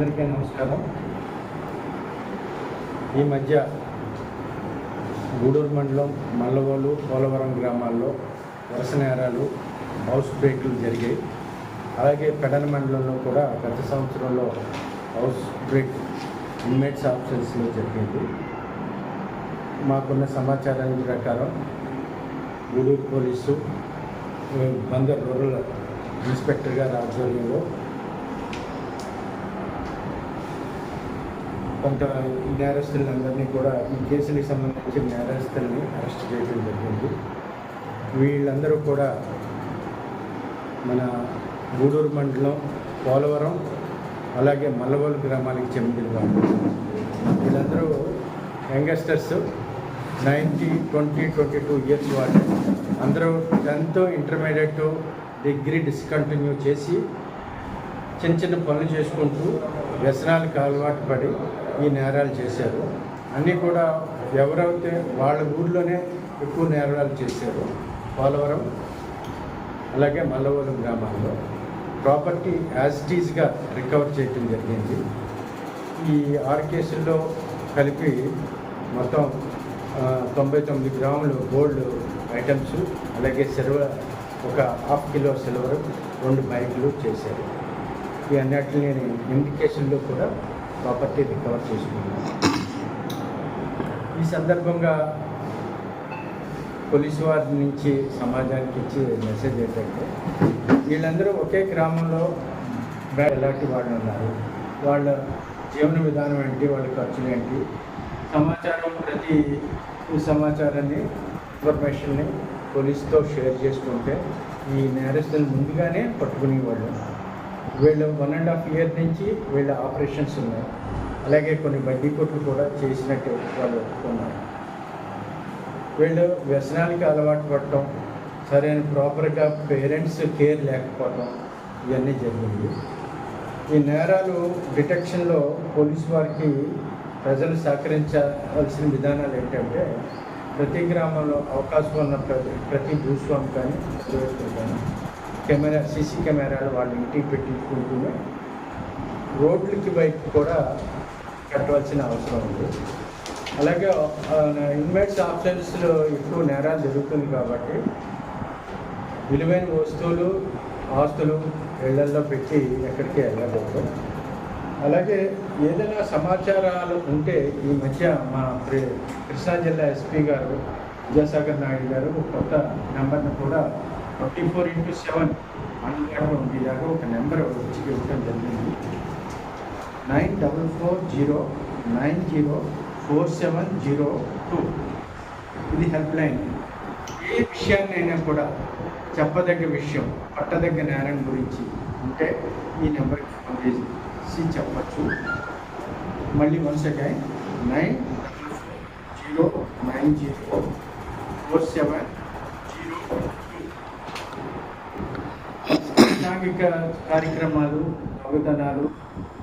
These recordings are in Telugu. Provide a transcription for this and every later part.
అందరికీ నమస్కారం. ఈ మధ్య గూడూరు మండలం మల్లవోలు పోలవరం గ్రామాల్లో వరుస నేరాలు హౌస్ బ్రేకులు జరిగాయి. అలాగే పెడన మండలంలో కూడా గత సంవత్సరంలో హౌస్ బ్రేక్ ఇన్మేట్స్ ఆప్షన్స్లో జరిగింది. మాకున్న సమాచారానికి ప్రకారం Gudur police Bandar rural inspector గారి ఆధ్వర్యంలో కొంత నేరస్తులందరినీ కూడా ఈ కేసులకు సంబంధించిన నేరస్తుల్ని అరెస్ట్ చేయడం జరిగింది. వీళ్ళందరూ కూడా మన గూడూరు మండలం పోలవరం అలాగే మల్లవోలు గ్రామానికి చెందిన వాళ్ళు. వీళ్ళందరూ యంగస్టర్స్ 19, 20, 22 ఇయర్స్ వాళ్ళు. అందరూ 10th ఇంటర్మీడియట్ డిగ్రీ డిస్కంటిన్యూ చేసి చిన్న చిన్న పనులు చేసుకుంటూ వ్యసనాలకు అలవాటు పడి ఈ నేరాలు చేశారు. అన్నీ కూడా ఎవరైతే వాళ్ళ ఊర్లోనే ఎక్కువ నేరాలు చేశారు. పోలవరం అలాగే మల్లవోలు గ్రామాల్లో ప్రాపర్టీ యాజ్ ఇట్ ఈజ్గా రికవర్ చేయడం జరిగింది. ఈ 6 కేసుల్లో కలిపి మొత్తం 99 గ్రాములు గోల్డ్ ఐటమ్స్, అలాగే సిల్వర్ 1/2 కిలో సిల్వర్, 2 బైకులు చేశారు. ఈ అన్నిటిని ఇండికేషన్లో కూడా ప్రాపర్టీ రికవర్ చేసుకున్నాం. ఈ సందర్భంగా పోలీసు వారి నుంచి సమాజానికి ఇచ్చే మెసేజ్ ఏంటంటే, వీళ్ళందరూ ఒకే గ్రామంలో ఎలాంటి వాళ్ళు ఉన్నారు, వాళ్ళ జీవన విధానం ఏంటి, వాళ్ళ ఖర్చులు ఏంటి, ప్రతి సమాచారాన్ని ఇన్ఫర్మేషన్ని పోలీసుతో షేర్ చేసుకుంటే ఈ నేరస్తులు ముందుగానే పట్టుకునేవాళ్ళు. వీళ్ళు 1.5 ఇయర్ నుంచి వీళ్ళ ఆపరేషన్స్ ఉన్నాయి. అలాగే కొన్ని బడ్డీ కొట్లు కూడా చేసినట్టు వాళ్ళు ఒప్పుకున్నారు. వీళ్ళు వ్యసనానికి అలవాటు పడటం, సరైన ప్రాపర్గా పేరెంట్స్ కేర్ లేకపోవటం, ఇవన్నీ జరిగింది. ఈ నేరాలు డిటెక్షన్లో పోలీసు వారికి ప్రజలు సహకరించవలసిన విధానాలు ఏంటంటే, ప్రతి గ్రామంలో అవకాశం ఉన్న ప్రతి భూస్వామి కానీ కానీ సీసీ కెమెరాలు వాళ్ళ ఇంటికి పెట్టించుకుంటూనే రోడ్లకి బయటకు కూడా కట్టవలసిన అవసరం ఉంది. అలాగే ఇన్మేట్స్ ఆప్షన్స్లో ఎక్కువ నేరాలు జరుగుతుంది కాబట్టి విలువైన వస్తువులు, ఆస్తులు ఇళ్లల్లో పెట్టి ఎక్కడికి వెళ్ళకూడదు. అలాగే ఏదైనా సమాచారాలు ఉంటే ఈ మధ్య మా కృష్ణా జిల్లా ఎస్పీ గారు విద్యాసాగర్ నాయుడు గారు కొత్త నెంబర్ని కూడా 24/7 అందుబాటులో ఉండేలాగా ఒక నెంబర్ వచ్చి ఇవ్వడం జరిగింది. 9440904702. ఇది హెల్ప్ లైన్. ఏ విషయాన్నైనా కూడా చెప్పదగ్గ విషయం, పట్టదగ్గ నేరం గురించి ఉంటే ఈ నెంబర్కి ఫోన్ చేసి చెప్పచ్చు. మళ్ళీ వన్స్ అగైన్ 9440904702. సాంఘిక కార్యక్రమాలు, దొంగతనాలు,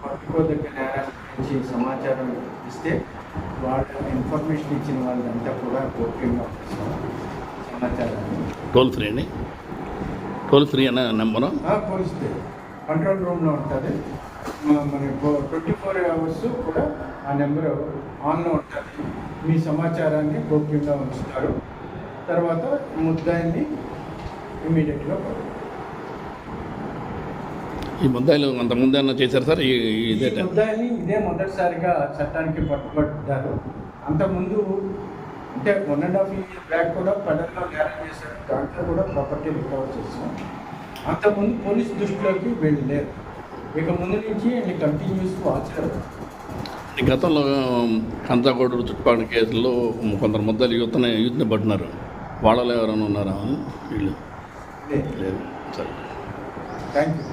పట్టుకోదగ్గ నేరాల గురించి సమాచారం ఇస్తే వాళ్ళ ఇన్ఫర్మేషన్ ఇచ్చిన వాళ్ళంతా కూడా గోప్యంగా సమాచారాన్ని టోల్ ఫ్రీ అన్న నెంబరు పోలిస్తే కంట్రోల్ రూమ్లో ఉంటుంది. మనకు 24 hours కూడా ఆ నెంబరు ఆన్లో ఉంటుంది. మీ సమాచారాన్ని గోప్యంగా ఉంచుతారు. తర్వాత ముద్దాయిని ఇమీడియట్గా ఈ ముద్దాయిలు అంతకుముందు ఏమన్నా చేశారు సార్? ముద్దాయిని ఇదే మొదటిసారిగా చట్టానికి పట్టుబడ్డారు. అంతకుముందు అంటే 1.5 year బ్యాక్ కూడా పడల్లో నేరం చేశారు. దాంట్లో కూడా ప్రాపర్టీ రికవర్ చేసాం. అంతకుముందు పోలీస్ దృష్టిలోకి వీళ్ళు లేరు. ఇక ముందు నుంచి వీళ్ళు కంటిన్యూస్ వాచారు. గతంలో కంచాకోడూరు చుట్టుపక్కల కేసుల్లో కొందరు ముద్దాయిలు యూత్ని పట్టినారు. వాళ్ళలో ఎవరైనా ఉన్నారా? వీళ్ళు లేదు. సరే, థ్యాంక్ యూ.